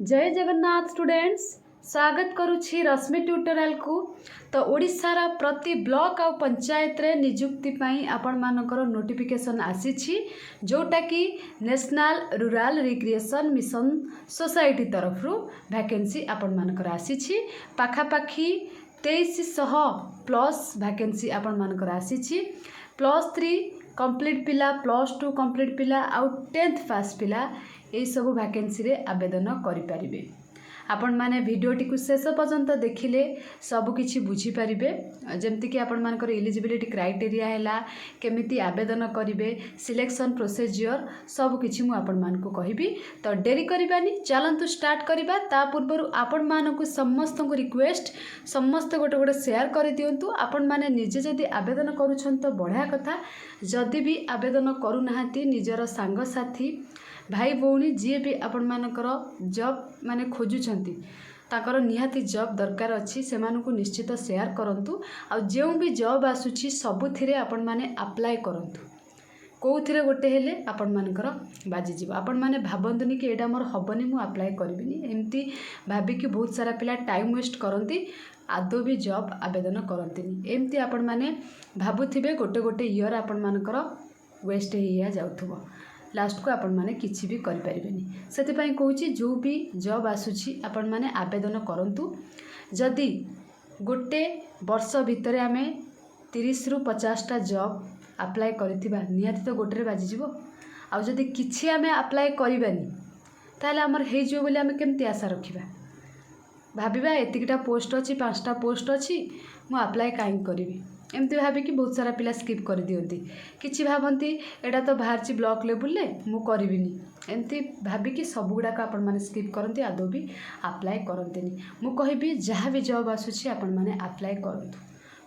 जय जगन्नाथ स्टूडेंट्स स्वागत करुछि रश्मि ट्यूटोरियल को। तो ओडिशार प्रति ब्लॉक आ पंचायत रे नियुक्ति पाई आपण मानकर नोटिफिकेशन आसीछि जोटा कि national rural recreation mission society तरफ वैकेंसी आपण मानकर आसीछि। पाखापाखी 2300 प्लस वैकेंसी आपण मानकर आसीछि। +3 कंप्लीट पिला +2 कंप्लीट पिला आउ 10th पास पिला यही सब वैकेंसी रे आवेदन करें। आपण माने वीडियोटी को शेष पर्यंत देखिले सबकि बुझीपारे जमती आपण मानकर एलिजिबिलिटी क्राइटेरिया है केमिति आवेदन करेंगे सिलेक्शन प्रोसीजर सबकि मुझे कहबी। तो डेरी करवानी चलतु स्टार्ट करवा। ता पूर्व आपण मानक समस्त को रिक्वेस्ट समस्त गोटे गोटे शेयर कर दिंतु। आपण माने निजे जदि आवेदन करुछन तो बढ़िया कथा। जदि भी आवेदन करूना निजर सांगसाथी भाई भौणी जी भी आपण मानकर जॉब माने खोजुछंती ताकर निहाती जॉब दरकार अच्छी से निश्चित शेयर करंतु। आ जो भी जॉब आसुची सबुथिरे आपण माने अप्लाई करंतु कौथिरे गोटे हेले आपण मानकर बाजी जीव। आपण माने भाबंतुनी कि एटा मोर हबनी मु अप्लाई करबिनी एमती भाबिकी बहुत सारा पिला टाइम वेस्ट करंती आदौ भी जॉब आवेदन करंतीनी। एमती आपण माने भाबुथिबे गोटे गोटे ईयर आपण मानकर वेस्ट होइया जाउथबो लास्ट को आपण माने किछि भी करि परिबेनी। सेति कहूँ जो भी जॉब आसुची आपण माने आवेदन करंतु। जदि गोटे वर्ष भितर आमे 30 रु 50टा जॉब अप्लाई करिथिबा निहाती तो गोटे बाजी जीवो। आ जदि किछि आमे अप्लाई करिबानी ताले हमर हे जो बोली आमे केमती आशा रखिबा। भाबिबा एतिकटा पोस्ट अछि 5टा पोस्ट अछि मु अप्लाई काई करिवि एमती भाविकी बहुत सारा पिला स्किप कर दियंती। किछि भाबंती एटा तो बाहरची ब्लॉक लेवल ले मु करिविनी एमती भाविकी सब गुड़ाक आपण माने स्किप करंती आदौ भी अप्लाई करंतीनी। मु कहबी जहाँ भी जॉब आसुची आपण माने अप्लाई करंतु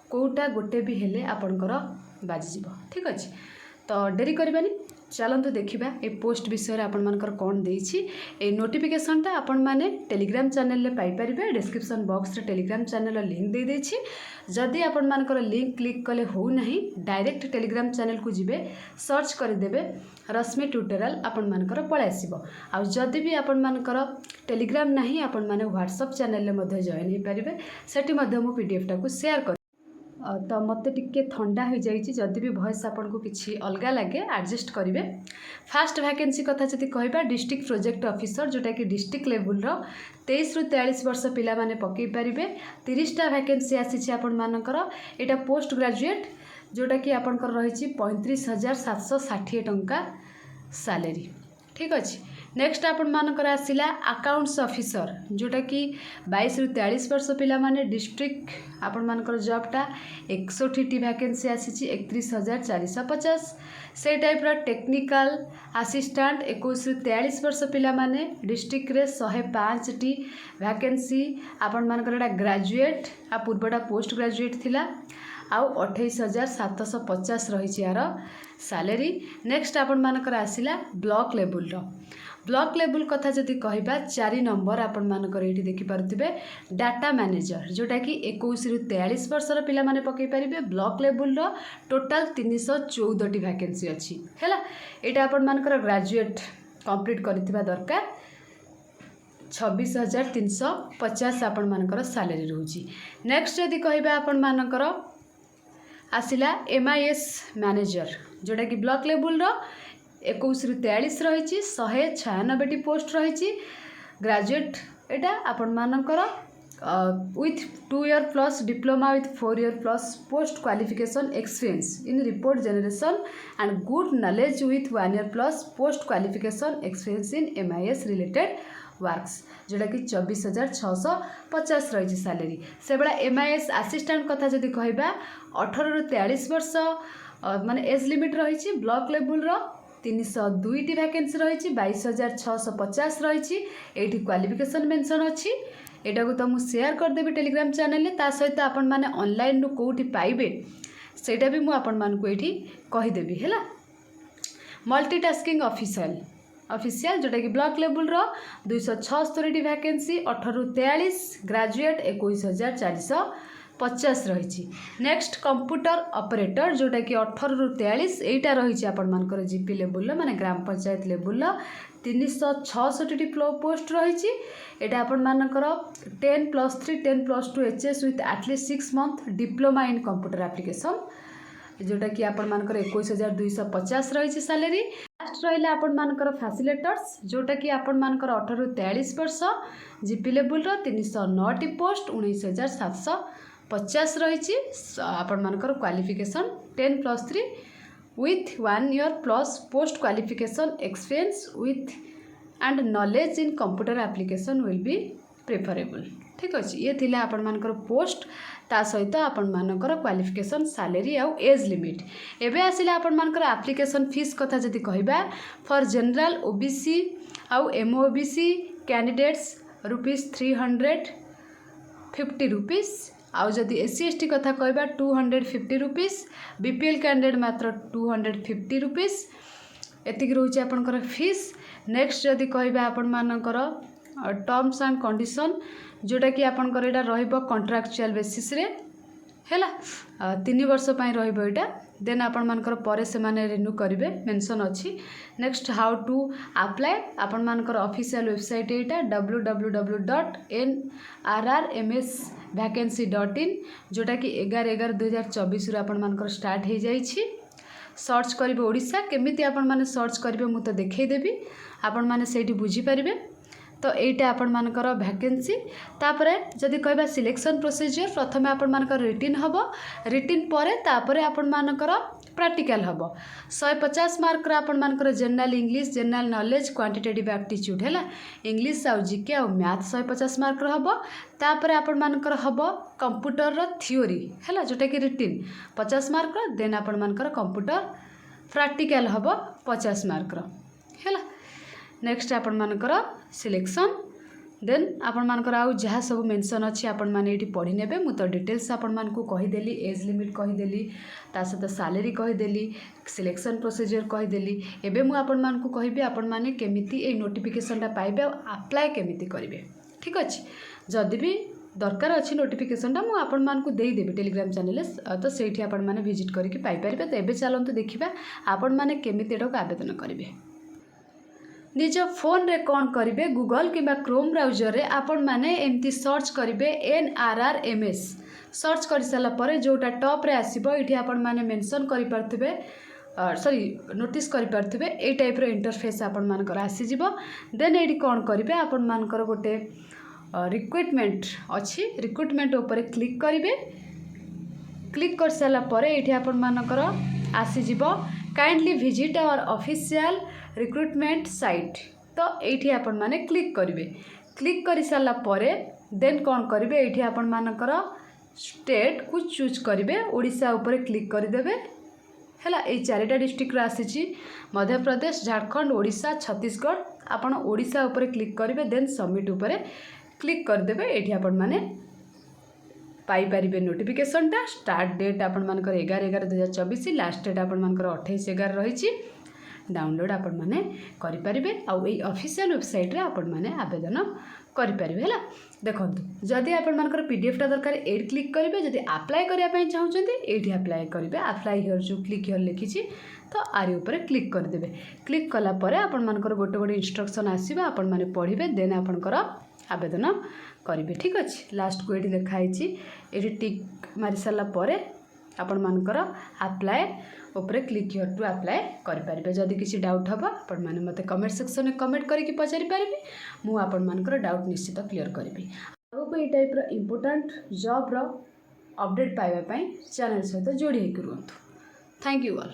कोटा गोटे भी हेले आपणकर बाजी जीव। ठीक अछि तो डेरी करबानी चलतु देखिबा ए पोस्ट विषय आपण मानकर कौन देइछि। ए नोटिफिकेशनटा आपण माने टेलीग्राम चैनल ले पाई परिबे। डिस्क्रिप्शन बॉक्स रे टेलीग्राम चैनल लिंक दे देछि। जदि आपण मानकर लिंक क्लिक कले हो नहीं डायरेक्ट टेलीग्राम चैनल को जिबे सर्च कर देबे रश्मि ट्यूटोरियल आपण मानकर पळे आसीबो। आ जदि भी आपण मानकर टेलीग्राम नहीं आपण माने व्हाट्सएप चैनल ले मध्ये जॉइन हे परिबे सेठी मध्ये मु पीडीएफ टा को शेयर कर। तो मत टिके ठंडा हो जाइए जदि भी वॉइस आपन को किसी अलग लगे एडजस्ट करेंगे। फास्ट वैकेंसी कथा जदि कहबा डिस्ट्रिक्ट प्रोजेक्ट ऑफिसर जोटा कि डिस्ट्रिक्ट लेवल 23 रु 43 वर्ष पिला माने पकई पारिबे। 30टा वैकेंसी आसी आपण मानकर एटा पोस्ट ग्रेजुएट जोटा कि आपनकर रही 35,760 टंका सैलरी। ठीक अच्छे नेक्स्ट आपण मानकर आसिला अकाउंट्स ऑफिसर जोटा कि 22 रु 43 वर्ष पिला माने डिस्ट्रिक्ट आपण मानकर जॉबटा 61टी वैकेंसी आसी 31,450। से टाइप रा टेक्निकल असिस्टेंट 21 रु 43 वर्ष पिला माने डिस्ट्रिक्ट रे 105टी वैकेंसी आपण मानकर एटा ग्रेजुएट आ पूर्वटा पोस्ट ग्रेजुएट थिला आउ 28,750 रही यार सैलरी। नेक्स्ट आपण मानकर आसिला ब्लॉक लेवल कथा जदि कहबा 4 नंबर आपण मानकर एठी देखि पारुथिबे डाटा मैनेजर जोटा कि 21 रु 43 वर्षर पिला माने पकई परिबे। ब्लॉक लेवल टोटल 314टी वैकेंसी अछि हैला। एटा आपण मानकर ग्रेजुएट कंप्लीट करिथिबा दरकार। 26,350 आपण मानकर सैलरी रहउची। नेक्स्ट जदि कहबा आपण मानकर आसिला MIS मैनेजर जोटा कि ब्लॉक लेवल 21 रु 43 रही 196टी पोस्ट रही ग्रेजुएट एटा आपण मानकर with 2 year plus diploma with 4 year plus post qualification experience in report generation and good knowledge with 1 year plus post qualification experience in MIS related works जोटा कि 24,650 रही सैलरी। से बड़ा MIS असिस्टेंट कथा जदि कहबा 18 रु 43 वर्ष माने एज लिमिट रही। ब्लॉक लेवल 302टी वैकेंसी रही 22,650 रही। एठी क्वालिफिकेशन मेंशन अच्छी एटा को तो मुझे शेयर करदेवी टेलीग्राम चैनल ता सहित आपण माने ऑनलाइन नु कोठी पाइबे सेटा भी मु आपण मान को एठी कहिदेबी हैला। मल्टीटास्किंग ऑफिशियल जोटा कि ब्लॉक लेवल 276टी वैकेंसी 18 रु 43 ग्रेजुएट 21,450 रही। नेक्स्ट कंप्यूटर ऑपरेटर जोटा कि 18 रु 43 एटा रही आपण मानकर जीपी लेवल माने ग्राम पंचायत लेवल 366 पोस्ट रही। एटा आपण मानकर 10+3 10+2 HS with at least 6 month diploma in computer application जोटा कि आपण मानकर 21,250 रही सैलरी। लास्ट रहा आपण मानकर फैसिलिटेटर्स जोटा कि आपण मानकर 18 ରୁ 43 वर्ष जीपी लेवल 309 पोस्ट 19,750 रही। आपण मानकर qualification 10+3 with 1 year plus post qualification experience with and knowledge in computer application will be preferable। ठीक अच्छे ये थिला आपण मानकर पोस्ट ता सहित आपण मानकर क्वालिफिकेशन सैलरी आउ एज लिमिट। एबे आसिला आपण मानकर एप्लिकेशन फीस कथा जदि कहबा फॉर जनरल ओबीसी आउ एमओबीसी कैंडिडेट्स ₹350 रुपीस आउ जदि एससी एसटी कथा कहबा 250 रुपीस बीपीएल कैंडिडेट मात्र 250 रुपीस एतिक रोचे आपनकर फीस। नेक्स्ट जदि कहबा आपण मानकर टर्म्स एंड कंडीशन जोटा कि आपनकर एटा रहइबो कॉन्ट्रैक्चुअल बेसिस रे हैला 3 वर्ष पई रहइबो एटा देन आपण मानकर परे से माने रिन्यू करिवे मेंशन अछि। नेक्स्ट हाउ टू अप्लाई आपण मानकर ऑफिशियल वेबसाइट एटा www.nrrmsvacancy.in जोटा कि 11/11/2024 रो आपण मानकर स्टार्ट हे जाई छी। सर्च करिवे ओडिशा केमिति आपण माने सर्च करिवे मु तो देखै देबी आपण माने सेठी बुझी परिबे। तो एटा आपण मानकर वैकेंसी तापरे जदि कहबा सिलेक्शन प्रोसीजर प्रथमे आपण मानकर रिटिन हबो रिटिन परे तापरे आपण मानकर प्रैक्टिकल हबो 150 मार्क रा आपण मानकर general English general knowledge quantitative aptitude हैला इंग्लिश आउ जीके आउ मैथ 150 मार्क रा हबो तापरे आपण मानकर हबो कंप्यूटर रो थ्योरी हैला जोटा कि रिटिन 50 मार्क रा देन आपण मानकर कंप्यूटर प्रैक्टिकल हबो 50 मार्क रा हैला। नेक्स्ट आपण मानकर सिलेक्शन देन आपण मानकर आउ जहाँ सब मेंशन अच्छी आपण माने एठी पढ़ी नेबे मु तो डिटेल्स आपण मान को कहि देली एज लिमिट कहि देली ता सहित सैलरी कहि देली सिलेक्शन प्रोसीजर कहि देली। एबे मु आपण मान को कहबी आपण माने केमिति ए नोटिफिकेशनटा पाइबे अप्लाई केमिति करिवे। ठीक अछि जदि भी दरकार अच्छी नोटिफिकेशनटा मु आपण मान को देई देबे टेलीग्राम चैनल तो सेठी आपण माने विजिट करके पाई परिबे। तो एबे चलंतु देखिबा आपण माने केमिति एटा को आवेदन करिवे। निज फोन रे कौन करिवे गूगल किंबा क्रोम ब्राउजर रे आपण माने एमती सर्च करिवे NRRMS सर्च कर साला परे जोटा टॉप रे आसीबो इठी आपण माने मेंशन करि परथिबे सॉरी नोटिस करि परथिबे ए टाइप रो इंटरफेस आपण मानकर आसी जिवो। देन एडी कौन करिवे आपण मानकर गोटे रिक्रुटमेंट अछि रिक्रुटमेंट ऊपर क्लिक करिवे क्लिक कर साला परे इठी आपण मानकर आसी जिवो kindly visit our official recruitment site. तो ये आपण माने क्लिक करिवे क्लिक करि साला परे देन कौन करिवे ये आपण मानकर स्टेट को चूज करिवे ओडिशा ऊपर क्लिक कर देबे हैला। ए चारिटा डिस्ट्रिक्ट रा आसीची मध्य प्रदेश झारखंड ओडिशा छत्तीसगढ़ आपण ओडिशा ऊपर क्लिक करिवे देन सबमिट ऊपर क्लिक कर देबे एठी आपण माने पाई परिबे नोटिफिकेशनटा। स्टार्ट डेट आपण मानकर 11/11/2024 लास्ट डेट आपण मानकर 28/11 रही। डाउनलोड आपण माने करि परिबे आउ ए ऑफिशियल वेबसाइट रे आपण माने आवेदन करि परिबे हैला। देखंतु जदि आपण मानकर पीडीएफ टा दरकार एड क्लिक करिवे जदि अप्लाई करिया पई चाहउचंती एठी अप्लाई करिवे अप्लाई हियर जो क्लिक हियर लिखिची तो आरी ऊपर क्लिक कर देबे। क्लिक कला परे आपण मानकर गोटे गोटे इंस्ट्रक्शन आसीबा आपण माने पढिबे देन आपनकर आवेदन करिवे। ठीक अछि लास्ट को एठी लिखाइची एठी टिक मारि साला परे आपण मानकर अप्लाई ऊपर क्लिक हियर टू अप्लाई करि परिबे। जदि किसी डाउट हबा आपण माने मते कमेंट सेक्शन में कमेंट करके पचारि परिबे मु आपण मानकर डाउट निश्चित क्लियर करबी। आगो ए टाइप रो इंपोर्टेंट जॉब रो अपडेट पाइबा पई चैनल सहित जोड़ी हे करूंतु। Thank you all.